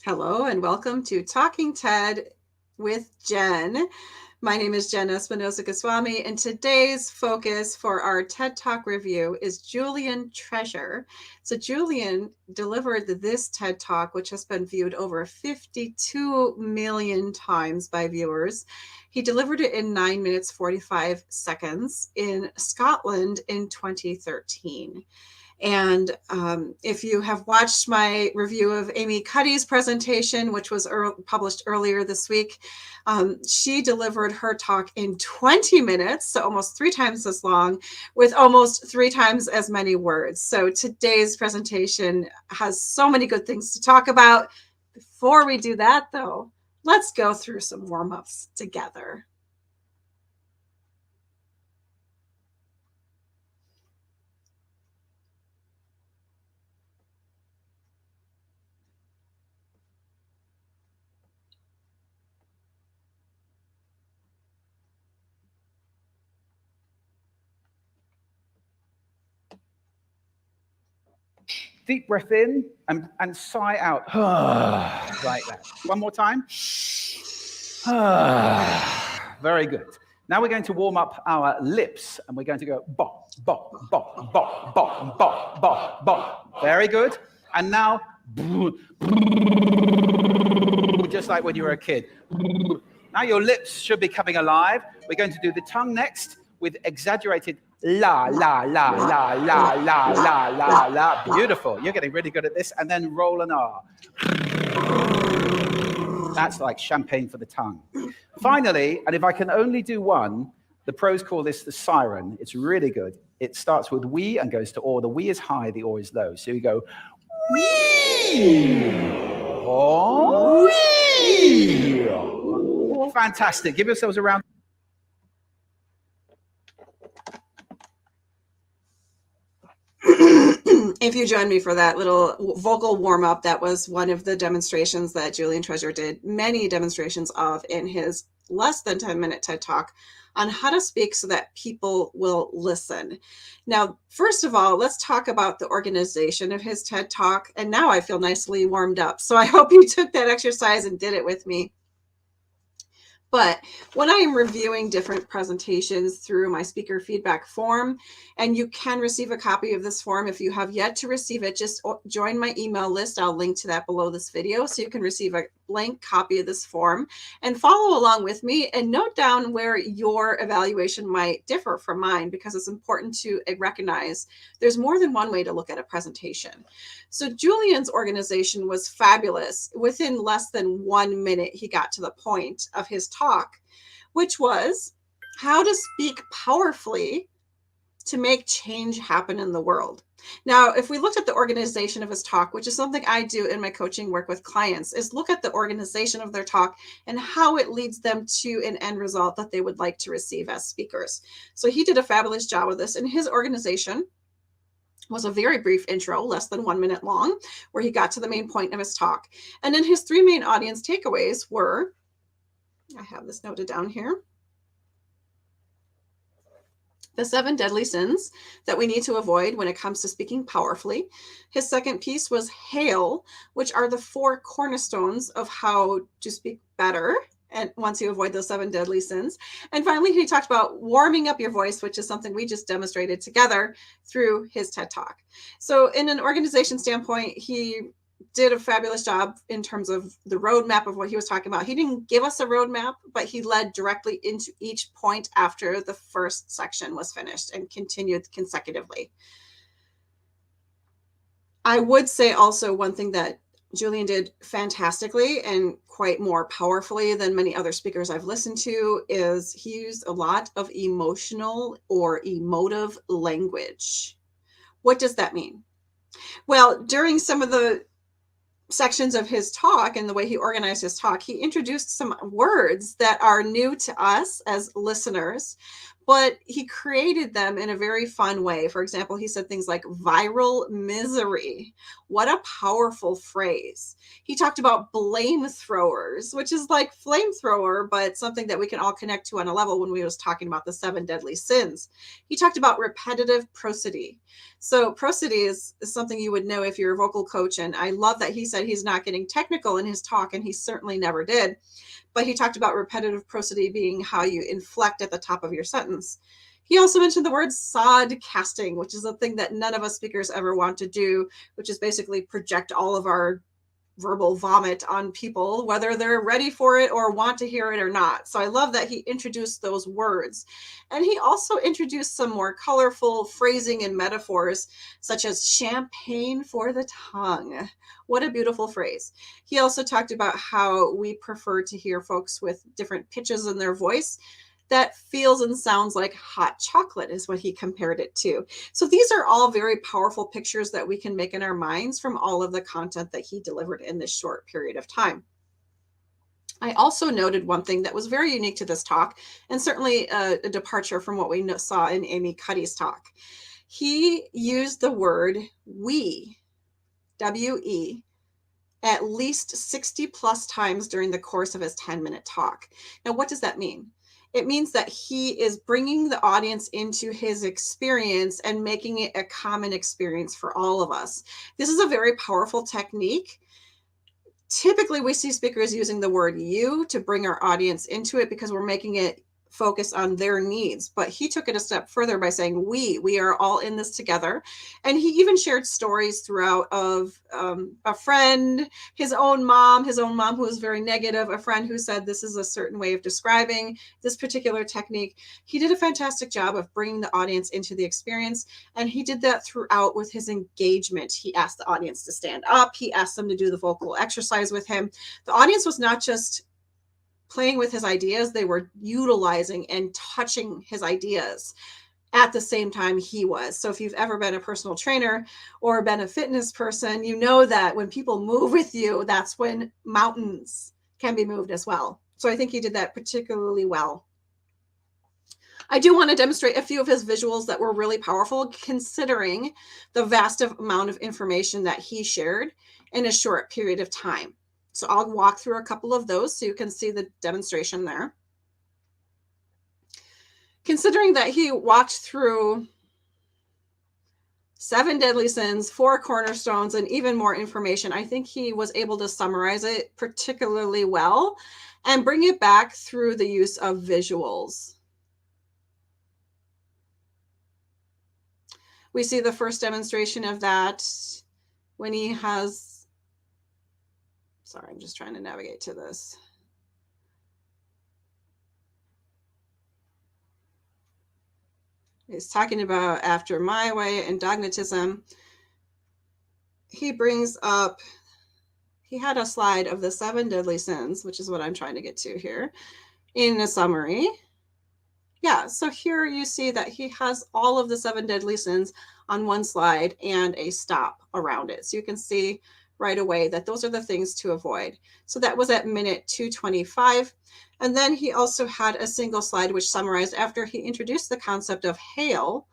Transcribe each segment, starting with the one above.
Hello and welcome to Talking TED with Jen. My name is Jen Espinosa-Goswami, and today's focus for our TED Talk review is Julian Treasure. So Julian delivered this TED Talk, which has been viewed over 52 million times by viewers. He delivered it in 9 minutes, 45 seconds in Scotland in 2013. And if you have watched my review of Amy Cuddy's presentation, which was published earlier this week, she delivered her talk in 20 minutes, so almost 3 times as long, with almost 3 times as many words. So today's presentation has so many good things to talk about. Before we do that, though, let's go through some warm-ups together. Deep breath in and sigh out. Like that. One more time. Very good. Now we're going to warm up our lips and we're going to go bop, bop, bop, bop, bop, bop, bop, bop. Very good. And now, just like when you were a kid. Now your lips should be coming alive. We're going to do the tongue next with exaggerated la, la, la, la, la, la, la, la, la. Beautiful. You're getting really good at this. And then roll an R. That's like champagne for the tongue. Finally, and if I can only do one, the pros call this the siren. It's really good. It starts with we and goes to or. The we is high, the or is low. So you go wee, oh, wee. Fantastic. Give yourselves a round. If you joined me for that little vocal warm-up, that was one of the demonstrations that Julian Treasure did many demonstrations of in his less than 10-minute TED Talk on how to speak so that people will listen. Now, first of all, let's talk about the organization of his TED Talk. And now I feel nicely warmed up. So I hope you took that exercise and did it with me. But when I am reviewing different presentations through my speaker feedback form, and you can receive a copy of this form if you have yet to receive it, just join my email list. I'll link to that below this video so you can receive a blank copy of this form and follow along with me and note down where your evaluation might differ from mine, because it's important to recognize there's more than one way to look at a presentation. So Julian's organization was fabulous. Within less than 1 minute, he got to the point of his talk, which was how to speak powerfully to make change happen in the world. Now, if we looked at the organization of his talk, which is something I do in my coaching work with clients, is look at the organization of their talk and how it leads them to an end result that they would like to receive as speakers. So he did a fabulous job with this. And his organization was a very brief intro, less than 1 minute long, where he got to the main point of his talk. And then his 3 main audience takeaways were, I have this noted down here, the 7 deadly sins that we need to avoid when it comes to speaking powerfully. His second piece was hail, which are the 4 cornerstones of how to speak better, and once you avoid those 7 deadly sins. And finally, he talked about warming up your voice, which is something we just demonstrated together through his TED Talk. So in an organization standpoint, he did a fabulous job in terms of the roadmap of what he was talking about. He didn't give us a roadmap, but he led directly into each point after the first section was finished and continued consecutively. I would say also one thing that Julian did fantastically and quite more powerfully than many other speakers I've listened to is he used a lot of emotional or emotive language. What does that mean? Well, during some of the sections of his talk and the way he organized his talk, he introduced some words that are new to us as listeners, but he created them in a very fun way. For example, he said things like viral misery. What a powerful phrase. He talked about blame throwers, which is like flamethrower, but something that we can all connect to on a level when we was talking about the 7 deadly sins. He talked about repetitive prosody. So prosody is something you would know if you're a vocal coach. And I love that he said he's not getting technical in his talk, and he certainly never did. But he talked about repetitive prosody being how you inflect at the top of your sentence. He also mentioned the word sod casting, which is a thing that none of us speakers ever want to do, which is basically project all of our verbal vomit on people, whether they're ready for it or want to hear it or not. So I love that he introduced those words. And he also introduced some more colorful phrasing and metaphors, such as champagne for the tongue. What a beautiful phrase. He also talked about how we prefer to hear folks with different pitches in their voice. That feels and sounds like hot chocolate is what he compared it to. So these are all very powerful pictures that we can make in our minds from all of the content that he delivered in this short period of time. I also noted one thing that was very unique to this talk, and certainly a departure from what we saw in Amy Cuddy's talk. He used the word we, W-E, at least 60 plus times during the course of his 10-minute talk. Now, what does that mean? It means that he is bringing the audience into his experience and making it a common experience for all of us. This is a very powerful technique. Typically, we see speakers using the word you to bring our audience into it because we're making it focus on their needs. But he took it a step further by saying we are all in this together. And he even shared stories throughout of a friend, his own mom who was very negative, a friend who said this is a certain way of describing this particular technique. He did a fantastic job of bringing the audience into the experience, and he did that throughout with his engagement. He asked the audience to stand up. He asked them to do the vocal exercise with him. The audience was not just playing with his ideas, they were utilizing and touching his ideas at the same time he was. So if you've ever been a personal trainer or been a fitness person, you know that when people move with you, that's when mountains can be moved as well. So I think he did that particularly well. I do want to demonstrate a few of his visuals that were really powerful, considering the vast amount of information that he shared in a short period of time. So I'll walk through a couple of those so you can see the demonstration there. Considering that he walked through 7 deadly sins, 4 cornerstones, and even more information, I think he was able to summarize it particularly well and bring it back through the use of visuals. We see the first demonstration of that when he has, sorry, I'm just trying to navigate to this. He's talking about after my way and dogmatism. He brings up, he had a slide of the 7 deadly sins, which is what I'm trying to get to here in a summary. Yeah, so here you see that he has all of the 7 deadly sins on one slide and a stop around it. So you can see right away that those are the things to avoid. So that was at minute 225. And then he also had a single slide which summarized after he introduced the concept of hail.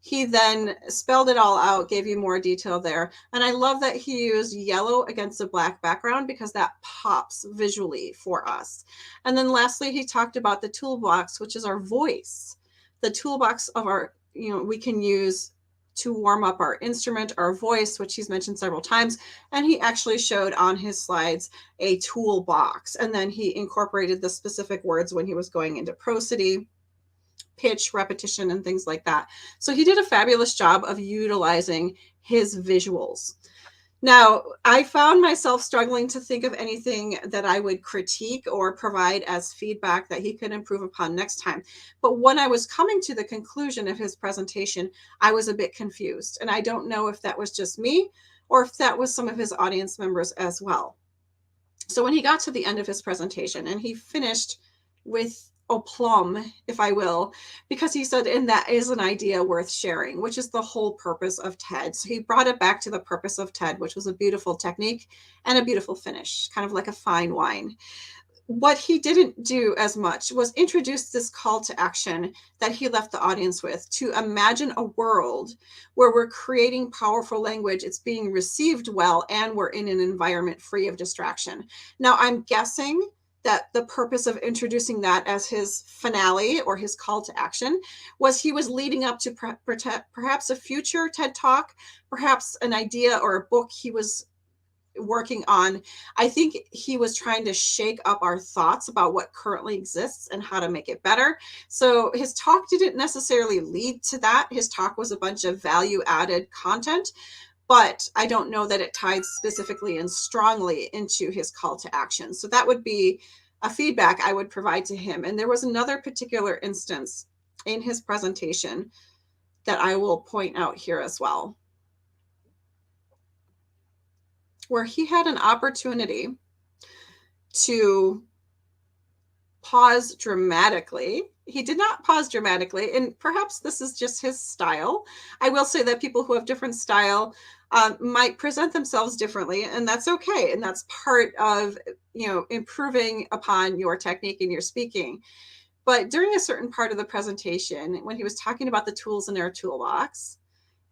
He then spelled it all out, gave you more detail there. And I love that he used yellow against a black background because that pops visually for us. And then lastly, he talked about the toolbox, which is our voice. The toolbox of our, we can use to warm up our instrument, our voice, which he's mentioned several times. And he actually showed on his slides a toolbox. And then he incorporated the specific words when he was going into prosody, pitch, repetition, and things like that. So he did a fabulous job of utilizing his visuals. Now, I found myself struggling to think of anything that I would critique or provide as feedback that he could improve upon next time. But when I was coming to the conclusion of his presentation, I was a bit confused. And I don't know if that was just me or if that was some of his audience members as well. So when he got to the end of his presentation and he finished with aplomb, if I will, because he said, and that is an idea worth sharing, which is the whole purpose of TED. So he brought it back to the purpose of TED, which was a beautiful technique and a beautiful finish, kind of like a fine wine. what he didn't do as much was introduce this call to action that he left the audience with, to imagine a world where we're creating powerful language, it's being received well, and we're in an environment free of distraction. Now, I'm guessing that the purpose of introducing that as his finale or his call to action was he was leading up to perhaps a future TED Talk, perhaps an idea or a book he was working on. I think he was trying to shake up our thoughts about what currently exists and how to make it better. So his talk didn't necessarily lead to that. His talk was a bunch of value added content, but I don't know that it tied specifically and strongly into his call to action. So that would be a feedback I would provide to him. And there was another particular instance in his presentation that I will point out here as well, where he had an opportunity to pause dramatically. He did not pause dramatically, and perhaps this is just his style. I will say that people who have different style might present themselves differently, and that's okay. And that's part of, improving upon your technique and your speaking. But during a certain part of the presentation, when he was talking about the tools in our toolbox,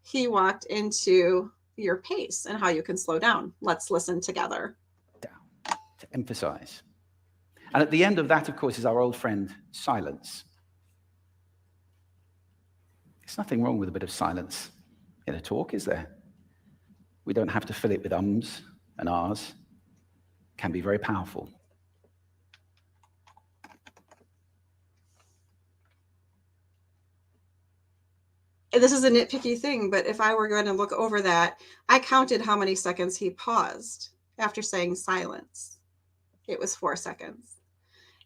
he walked into your pace and how you can slow down. Let's listen together. Down, to emphasize. And at the end of that, of course, is our old friend, silence. There's nothing wrong with a bit of silence in a talk, is there? We don't have to fill it with ums and ahs. It can be very powerful. This is a nitpicky thing, but if I were going to look over that, I counted how many seconds he paused after saying silence. It was 4 seconds.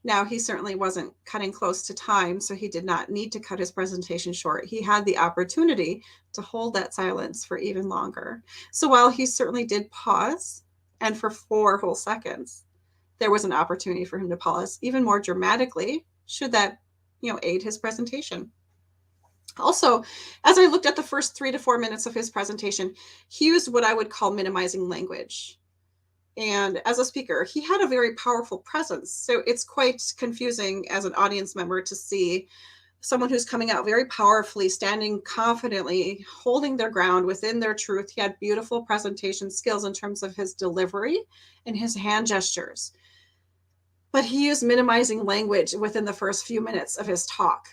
Now, he certainly wasn't cutting close to time, so he did not need to cut his presentation short. He had the opportunity to hold that silence for even longer. So while he certainly did pause, and for 4 whole seconds, there was an opportunity for him to pause even more dramatically, should that, aid his presentation. Also, as I looked at the first 3 to 4 minutes of his presentation, he used what I would call minimizing language. And as a speaker, he had a very powerful presence. So it's quite confusing as an audience member to see someone who's coming out very powerfully, standing confidently, holding their ground within their truth. He had beautiful presentation skills in terms of his delivery and his hand gestures. But he used minimizing language within the first few minutes of his talk.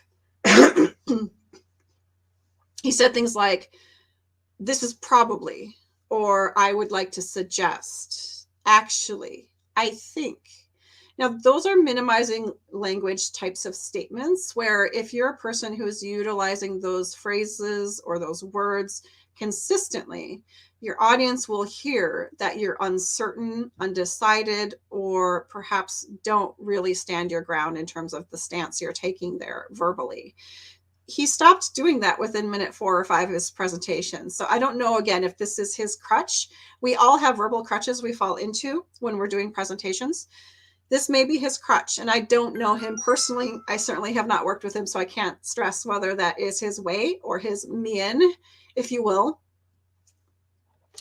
He said things like, "This is probably," or "I would like to suggest," "actually," "I think." Now, those are minimizing language types of statements where if you're a person who's utilizing those phrases or those words consistently, your audience will hear that you're uncertain, undecided, or perhaps don't really stand your ground in terms of the stance you're taking there verbally. He stopped doing that within minute 4 or 5 of his presentation. So I don't know, again, if this is his crutch. We all have verbal crutches we fall into when we're doing presentations. This may be his crutch, and I don't know him personally. I certainly have not worked with him, so I can't stress whether that is his way or his mien, if you will.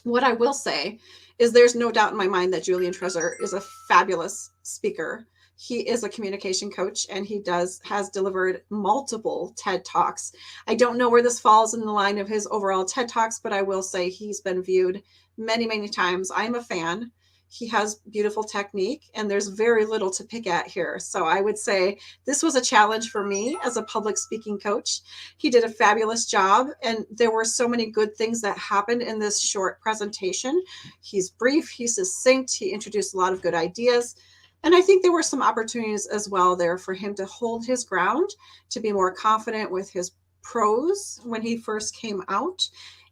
What I will say is there's no doubt in my mind that Julian Treasure is a fabulous speaker. He is a communication coach, and he has delivered multiple TED Talks. I don't know where this falls in the line of his overall TED Talks, but I will say he's been viewed many, many times. I'm a fan. He has beautiful technique, and there's very little to pick at here. So I would say this was a challenge for me as a public speaking coach. He did a fabulous job, and there were so many good things that happened in this short presentation. He's brief, he's succinct, he introduced a lot of good ideas. And I think there were some opportunities as well there for him to hold his ground, to be more confident with his prose when he first came out,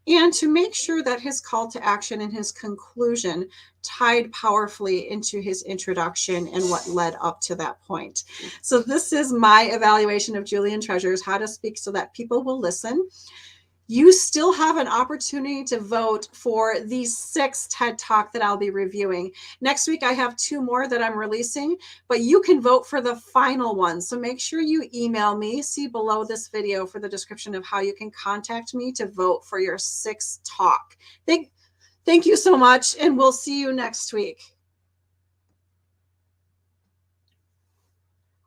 and to make sure that his call to action and his conclusion tied powerfully into his introduction and what led up to that point. So this is my evaluation of Julian Treasure's How to Speak So That People Will Listen. You still have an opportunity to vote for these 6 TED Talk that I'll be reviewing. Next week, I have 2 more that I'm releasing, but you can vote for the final one. So make sure you email me, see below this video for the description of how you can contact me to vote for your 6th talk. Thank you so much, and we'll see you next week.